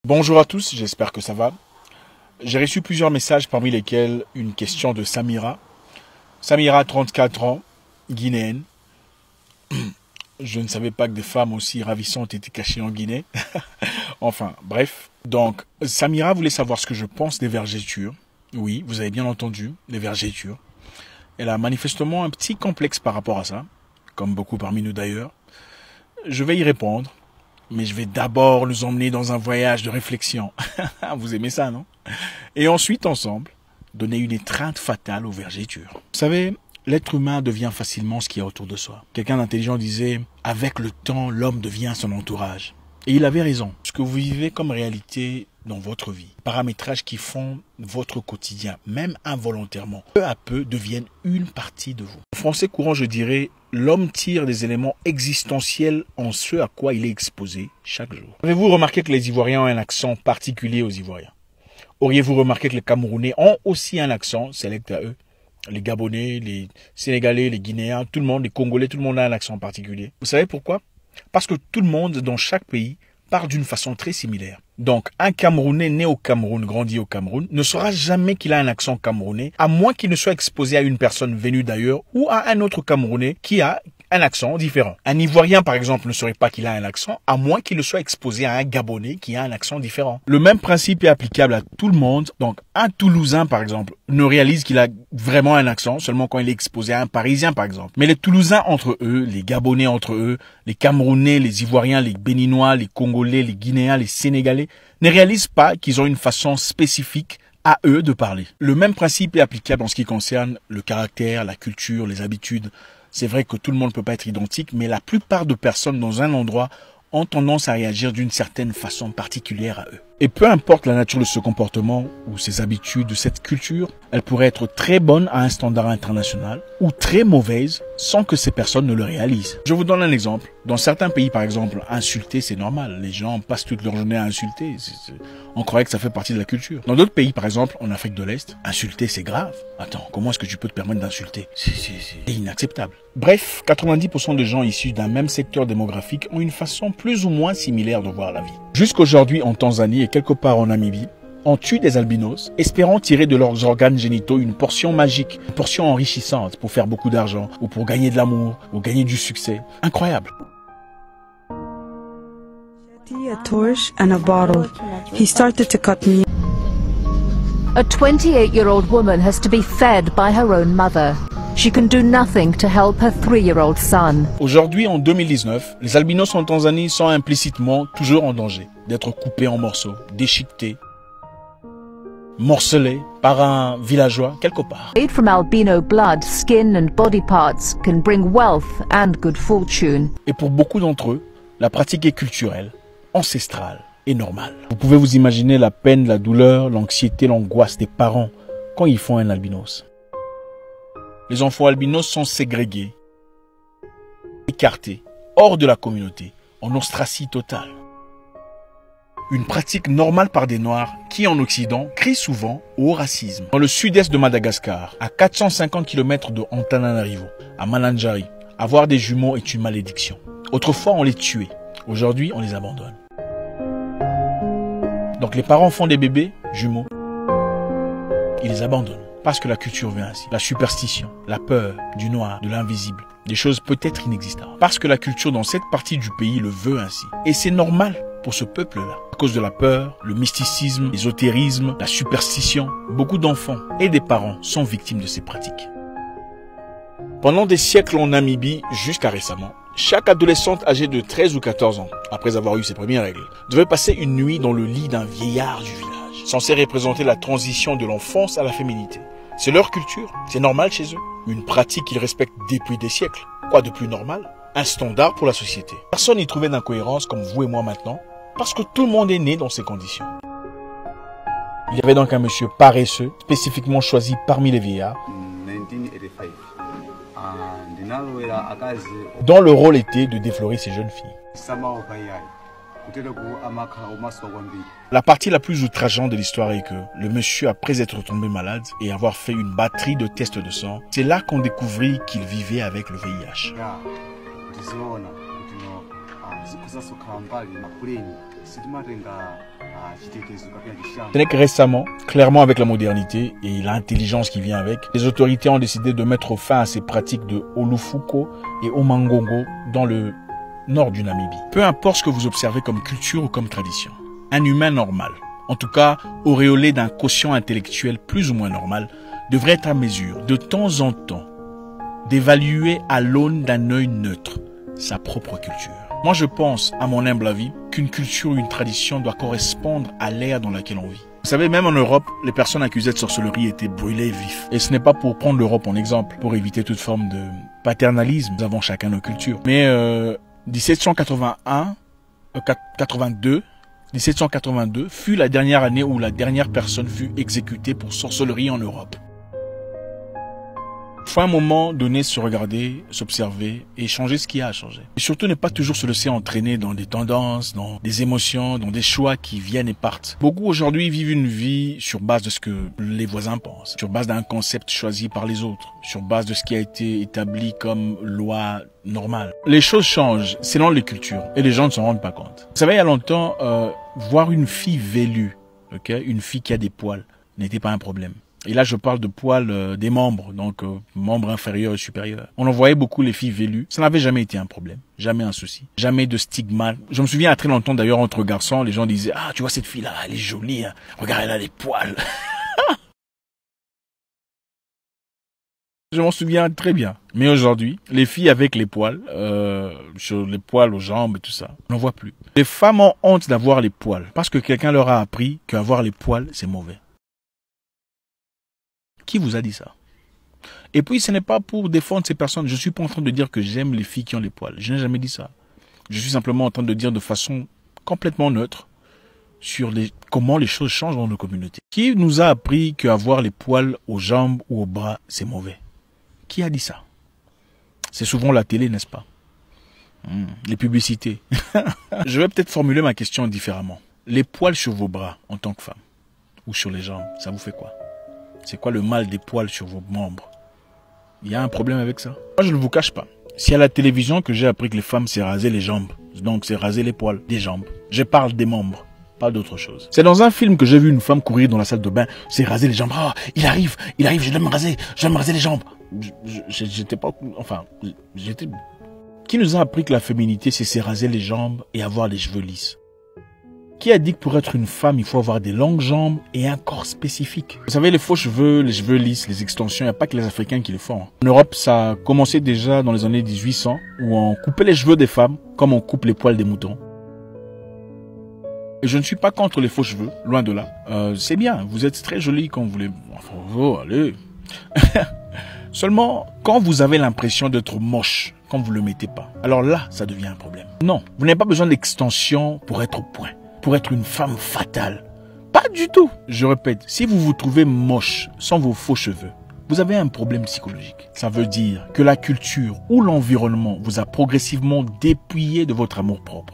Bonjour à tous, j'espère que ça va. J'ai reçu plusieurs messages parmi lesquels une question de Samira. Samira, 34 ans, guinéenne. Je ne savais pas que des femmes aussi ravissantes étaient cachées en Guinée. Enfin, bref. Donc, Samira voulait savoir ce que je pense des vergetures. Oui, vous avez bien entendu, des vergetures. Elle a manifestement un petit complexe par rapport à ça, comme beaucoup parmi nous d'ailleurs. Je vais y répondre, mais je vais d'abord nous emmener dans un voyage de réflexion. Vous aimez ça, non? Et ensuite, ensemble, donner une étreinte fatale aux vergetures. Vous savez, l'être humain devient facilement ce qu'il y a autour de soi. Quelqu'un d'intelligent disait « Avec le temps, l'homme devient son entourage ». Et il avait raison. Ce que vous vivez comme réalité dans votre vie, paramétrages qui font votre quotidien, même involontairement, peu à peu deviennent une partie de vous. En français courant, je dirais, l'homme tire des éléments existentiels en ce à quoi il est exposé chaque jour. Avez-vous remarqué que les Ivoiriens ont un accent particulier aux Ivoiriens? Auriez-vous remarqué que les Camerounais ont aussi un accent select à eux? Les Gabonais, les Sénégalais, les Guinéens, tout le monde, les Congolais, tout le monde a un accent particulier. Vous savez pourquoi? Parce que tout le monde, dans chaque pays, parle d'une façon très similaire. Donc, un Camerounais né au Cameroun, grandi au Cameroun, ne saura jamais qu'il a un accent camerounais, à moins qu'il ne soit exposé à une personne venue d'ailleurs ou à un autre Camerounais qui a un accent différent. Un Ivoirien, par exemple, ne saurait pas qu'il a un accent, à moins qu'il ne soit exposé à un Gabonais qui a un accent différent. Le même principe est applicable à tout le monde. Donc, un Toulousain, par exemple, ne réalise qu'il a vraiment un accent seulement quand il est exposé à un Parisien, par exemple. Mais les Toulousains entre eux, les Gabonais entre eux, les Camerounais, les Ivoiriens, les Béninois, les Congolais, les Guinéens, les Sénégalais, ne réalisent pas qu'ils ont une façon spécifique à eux de parler. Le même principe est applicable en ce qui concerne le caractère, la culture, les habitudes. C'est vrai que tout le monde ne peut pas être identique, mais la plupart de personnes dans un endroit ont tendance à réagir d'une certaine façon particulière à eux. Et peu importe la nature de ce comportement ou ses habitudes, de cette culture, elle pourrait être très bonne à un standard international ou très mauvaise sans que ces personnes ne le réalisent. Je vous donne un exemple. Dans certains pays, par exemple, insulter, c'est normal. Les gens passent toute leur journée à insulter. On croirait que ça fait partie de la culture. Dans d'autres pays, par exemple, en Afrique de l'Est, insulter, c'est grave. Attends, comment est-ce que tu peux te permettre d'insulter? C'est inacceptable. Bref, 90% des gens issus d'un même secteur démographique ont une façon plus ou moins similaire de voir la vie. Jusqu'aujourd'hui, en Tanzanie et quelque part en Namibie, on tue des albinos, espérant tirer de leurs organes génitaux une portion magique, une portion enrichissante pour faire beaucoup d'argent, ou pour gagner de l'amour, ou gagner du succès. Incroyable. A torch and a bottle. He started to cut me. A 28-year-old woman has to be fed by her own mother. She can do nothing to help her 3-year-old son. Aujourd'hui, en 2019, les albinos en Tanzanie sont implicitement toujours en danger d'être coupés en morceaux, déchiquetés, morcelés par un villageois quelque part. Made from albino blood, skin and body parts can bring wealth and good fortune. Et pour beaucoup d'entre eux, la pratique est culturelle, ancestrale et normale. Vous pouvez vous imaginer la peine, la douleur, l'anxiété, l'angoisse des parents quand ils font un albinos. Les enfants albinos sont ségrégés, écartés, hors de la communauté, en ostracie totale. Une pratique normale par des Noirs qui, en Occident, crient souvent au racisme. Dans le sud-est de Madagascar, à 450 km de Antananarivo, à Mananjari, avoir des jumeaux est une malédiction. Autrefois, on les tuait. Aujourd'hui, on les abandonne. Donc les parents font des bébés, jumeaux. Ils les abandonnent. Parce que la culture veut ainsi. La superstition, la peur du noir, de l'invisible, des choses peut-être inexistantes. Parce que la culture dans cette partie du pays le veut ainsi. Et c'est normal pour ce peuple-là. À cause de la peur, le mysticisme, l'ésotérisme, la superstition, beaucoup d'enfants et des parents sont victimes de ces pratiques. Pendant des siècles en Namibie, jusqu'à récemment, chaque adolescente âgée de 13 ou 14 ans, après avoir eu ses premières règles, devait passer une nuit dans le lit d'un vieillard du village, censé représenter la transition de l'enfance à la féminité. C'est leur culture, c'est normal chez eux. Une pratique qu'ils respectent depuis des siècles. Quoi de plus normal? Un standard pour la société. Personne n'y trouvait d'incohérence comme vous et moi maintenant, parce que tout le monde est né dans ces conditions. Il y avait donc un monsieur paresseux, spécifiquement choisi parmi les vieillards, dont le rôle était de déflorer ces jeunes filles. La partie la plus outrageante de l'histoire est que le monsieur, après être tombé malade et avoir fait une batterie de tests de sang, c'est là qu'on découvrit qu'il vivait avec le VIH. Ce n'est que récemment, clairement avec la modernité et l'intelligence qui vient avec, les autorités ont décidé de mettre fin à ces pratiques de Olufuko et Omangongo dans le nord du Namibie. Peu importe ce que vous observez comme culture ou comme tradition, un humain normal, en tout cas auréolé d'un quotient intellectuel plus ou moins normal, devrait être à mesure, de temps en temps, d'évaluer à l'aune d'un œil neutre sa propre culture. Moi, je pense, à mon humble avis, qu'une culture ou une tradition doit correspondre à l'ère dans laquelle on vit. Vous savez, même en Europe, les personnes accusées de sorcellerie étaient brûlées vifs. Et ce n'est pas pour prendre l'Europe en exemple, pour éviter toute forme de paternalisme. Nous avons chacun nos cultures. Mais 1782 fut la dernière année où la dernière personne fut exécutée pour sorcellerie en Europe. Il faut à un moment donné se regarder, s'observer et changer ce qu'il y a à changer. Et surtout ne pas toujours se laisser entraîner dans des tendances, dans des émotions, dans des choix qui viennent et partent. Beaucoup aujourd'hui vivent une vie sur base de ce que les voisins pensent, sur base d'un concept choisi par les autres, sur base de ce qui a été établi comme loi normale. Les choses changent selon les cultures et les gens ne s'en rendent pas compte. Vous savez, il y a longtemps, voir une fille vélue, une fille qui a des poils, n'était pas un problème. Et là, je parle de poils des membres, donc membres inférieurs et supérieurs. On en voyait beaucoup les filles vélues. Ça n'avait jamais été un problème, jamais un souci, jamais de stigmate. Je me souviens à très longtemps d'ailleurs entre garçons, les gens disaient « Ah, tu vois cette fille-là, elle est jolie, hein. Regarde, elle a les poils. » Je m'en souviens très bien. Mais aujourd'hui, les filles avec les poils, sur les poils aux jambes et tout ça, on n'en voit plus. Les femmes ont honte d'avoir les poils parce que quelqu'un leur a appris qu'avoir les poils, c'est mauvais. Qui vous a dit ça? Et puis, ce n'est pas pour défendre ces personnes. Je ne suis pas en train de dire que j'aime les filles qui ont les poils. Je n'ai jamais dit ça. Je suis simplement en train de dire de façon complètement neutre sur comment les choses changent dans nos communautés. Qui nous a appris qu'avoir les poils aux jambes ou aux bras, c'est mauvais? Qui a dit ça? C'est souvent la télé, n'est-ce pas? Les publicités. Je vais peut-être formuler ma question différemment. Les poils sur vos bras en tant que femme ou sur les jambes, ça vous fait quoi? C'est quoi le mal des poils sur vos membres? Il y a un problème avec ça? Moi, je ne vous cache pas. C'est à la télévision que j'ai appris que les femmes, c'est raser les jambes. Donc, c'est raser les poils des jambes. Je parle des membres, pas d'autre chose. C'est dans un film que j'ai vu une femme courir dans la salle de bain. C'est raser les jambes. Ah, il arrive, je dois me raser les jambes. J'étais pas... Enfin, j'étais... Qui nous a appris que la féminité, c'est se raser les jambes et avoir les cheveux lisses? Qui a dit que pour être une femme, il faut avoir des longues jambes et un corps spécifique? Vous savez, les faux cheveux, les cheveux lisses, les extensions, il n'y a pas que les Africains qui le font. En Europe, ça a commencé déjà dans les années 1800, où on coupait les cheveux des femmes comme on coupe les poils des moutons. Et je ne suis pas contre les faux cheveux, loin de là. C'est bien, vous êtes très jolie quand vous voulez... Enfin, oh, allez. Seulement, quand vous avez l'impression d'être moche, quand vous ne le mettez pas, alors là, ça devient un problème. Non, vous n'avez pas besoin d'extension pour être au point. Pour être une femme fatale. Pas du tout. Je répète, si vous vous trouvez moche sans vos faux cheveux, vous avez un problème psychologique. Ça veut dire que la culture ou l'environnement vous a progressivement dépouillé de votre amour propre.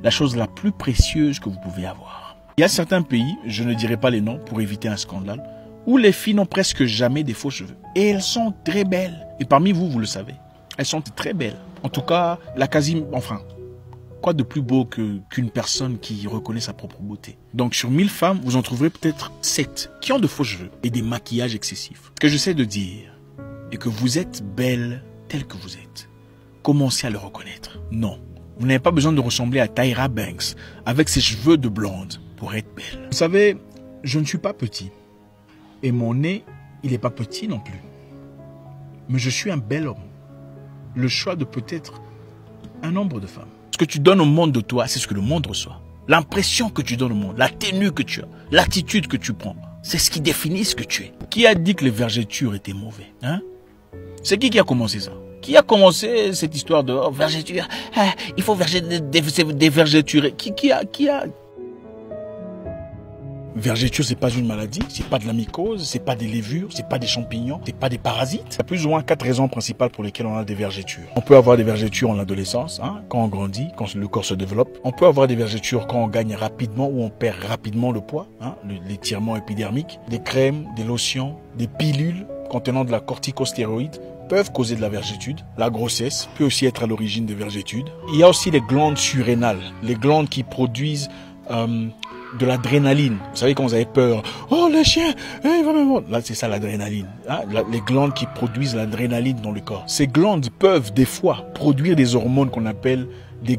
La chose la plus précieuse que vous pouvez avoir. Il y a certains pays, je ne dirai pas les noms pour éviter un scandale, où les filles n'ont presque jamais des faux cheveux. Et elles sont très belles. Et parmi vous, vous le savez. Elles sont très belles. En tout cas, quoi de plus beau qu'une personne qui reconnaît sa propre beauté? Donc sur 1000 femmes, vous en trouverez peut-être 7 qui ont de faux cheveux et des maquillages excessifs. Ce que j'essaie de dire est que vous êtes belle telle que vous êtes. Commencez à le reconnaître. Non, vous n'avez pas besoin de ressembler à Tyra Banks avec ses cheveux de blonde pour être belle. Vous savez, je ne suis pas petit. Et mon nez, il n'est pas petit non plus. Mais je suis un bel homme. Le choix de peut-être un nombre de femmes. Ce que tu donnes au monde de toi, c'est ce que le monde reçoit. L'impression que tu donnes au monde, la tenue que tu as, l'attitude que tu prends, c'est ce qui définit ce que tu es. Qui a dit que les vergetures étaient mauvais, hein? C'est qui a commencé ça? Qui a commencé cette histoire de vergeture? Il faut des vergetures. Qui a... Vergeture, c'est pas une maladie, c'est pas de la mycose, c'est pas des levures, c'est pas des champignons, c'est pas des parasites. Il y a plus ou moins 4 raisons principales pour lesquelles on a des vergetures. On peut avoir des vergetures en adolescence, quand on grandit, quand le corps se développe. On peut avoir des vergetures quand on gagne rapidement ou on perd rapidement le poids, l'étirement épidermique. Des crèmes, des lotions, des pilules contenant de la corticostéroïde peuvent causer de la vergitude. La grossesse peut aussi être à l'origine des vergitudes. Il y a aussi les glandes surrénales, les glandes qui produisent de l'adrénaline. Vous savez quand vous avez peur, oh le chien, il va me mordre. Là c'est ça l'adrénaline. Hein? Les glandes qui produisent l'adrénaline dans le corps. Ces glandes peuvent des fois produire des hormones qu'on appelle des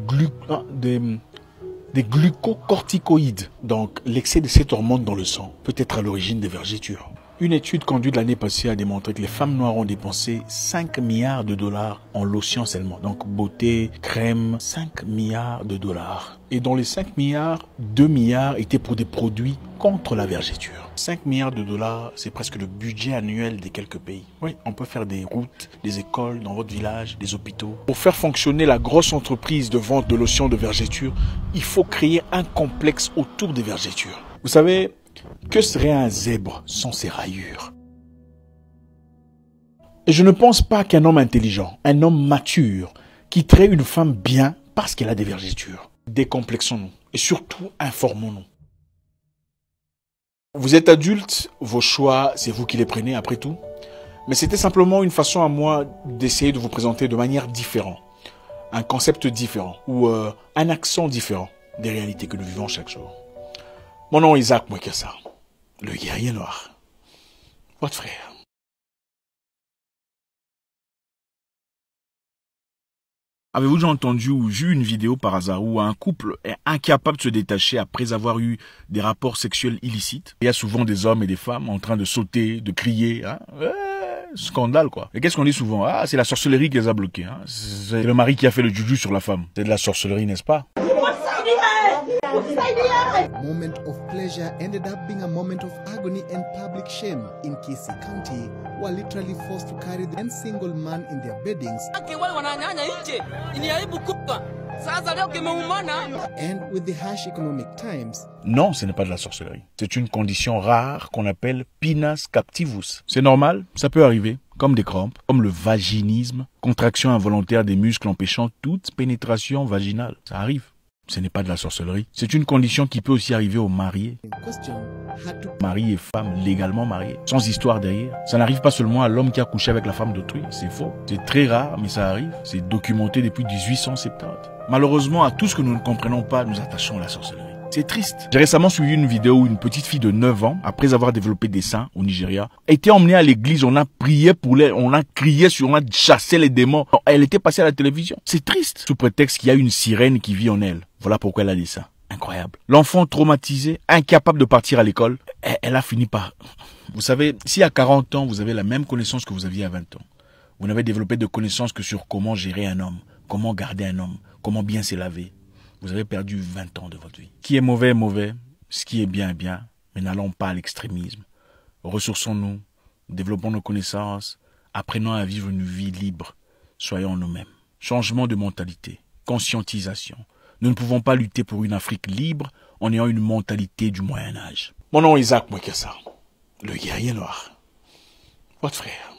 glucocorticoïdes. Donc l'excès de cette hormone dans le sang peut être à l'origine des vergetures. Une étude conduite l'année passée a démontré que les femmes noires ont dépensé 5 milliards de dollars en lotion seulement. Donc beauté, crème, 5 milliards de dollars. Et dans les 5 milliards, 2 milliards étaient pour des produits contre la vergeture. 5 milliards de dollars, c'est presque le budget annuel des quelques pays. Oui, on peut faire des routes, des écoles dans votre village, des hôpitaux. Pour faire fonctionner la grosse entreprise de vente de lotion de vergeture, il faut créer un complexe autour des vergetures. Vous savez, que serait un zèbre sans ses rayures? Et je ne pense pas qu'un homme intelligent, un homme mature, quitterait une femme bien parce qu'elle a des vergetures. Décomplexons-nous et surtout informons-nous. Vous êtes adulte, vos choix, c'est vous qui les prenez après tout. Mais c'était simplement une façon à moi d'essayer de vous présenter de manière différente. Un concept différent ou un accent différent des réalités que nous vivons chaque jour. Mon nom est Isaac Mwekesa, le guerrier noir, votre frère. Avez-vous déjà entendu ou vu une vidéo par hasard où un couple est incapable de se détacher après avoir eu des rapports sexuels illicites? Il y a souvent des hommes et des femmes en train de sauter, de crier, hein? Scandale quoi. Et qu'est-ce qu'on dit souvent? Ah, c'est la sorcellerie qui les a bloqués. Hein? C'est le mari qui a fait le juju sur la femme. C'est de la sorcellerie, n'est-ce pas? Moment of pleasure ended up being a moment of agony and public shame in Kisii County, who are literally forced to carry the single man in their beddings. And with the harsh economic times. Non, ce n'est pas de la sorcellerie. C'est une condition rare qu'on appelle pinus captivus. C'est normal, ça peut arriver, comme des crampes, comme le vaginisme, contraction involontaire des muscles empêchant toute pénétration vaginale. Ça arrive. Ce n'est pas de la sorcellerie. C'est une condition qui peut aussi arriver aux mariés. Mari et femme légalement mariés, sans histoire derrière. Ça n'arrive pas seulement à l'homme qui a couché avec la femme d'autrui. C'est faux. C'est très rare, mais ça arrive. C'est documenté depuis 1870. Malheureusement, à tout ce que nous ne comprenons pas, nous attachons à la sorcellerie. C'est triste. J'ai récemment suivi une vidéo où une petite fille de 9 ans, après avoir développé des seins au Nigeria, a été emmenée à l'église. On a prié pour elle, on a crié sur, on a chassé les démons. Elle était passée à la télévision. C'est triste. Sous prétexte qu'il y a une sirène qui vit en elle. Voilà pourquoi elle a des seins. Incroyable. L'enfant traumatisé, incapable de partir à l'école, elle a fini par... Vous savez, si à 40 ans, vous avez la même connaissance que vous aviez à 20 ans, vous n'avez développé de connaissances que sur comment gérer un homme, comment garder un homme, comment bien se laver. Vous avez perdu 20 ans de votre vie. Ce qui est mauvais est mauvais, ce qui est bien est bien, mais n'allons pas à l'extrémisme. Ressourçons-nous, développons nos connaissances, apprenons à vivre une vie libre, soyons nous-mêmes. Changement de mentalité, conscientisation. Nous ne pouvons pas lutter pour une Afrique libre en ayant une mentalité du Moyen-Âge. Mon nom est Isaac Mwekesa, le guerrier noir, votre frère.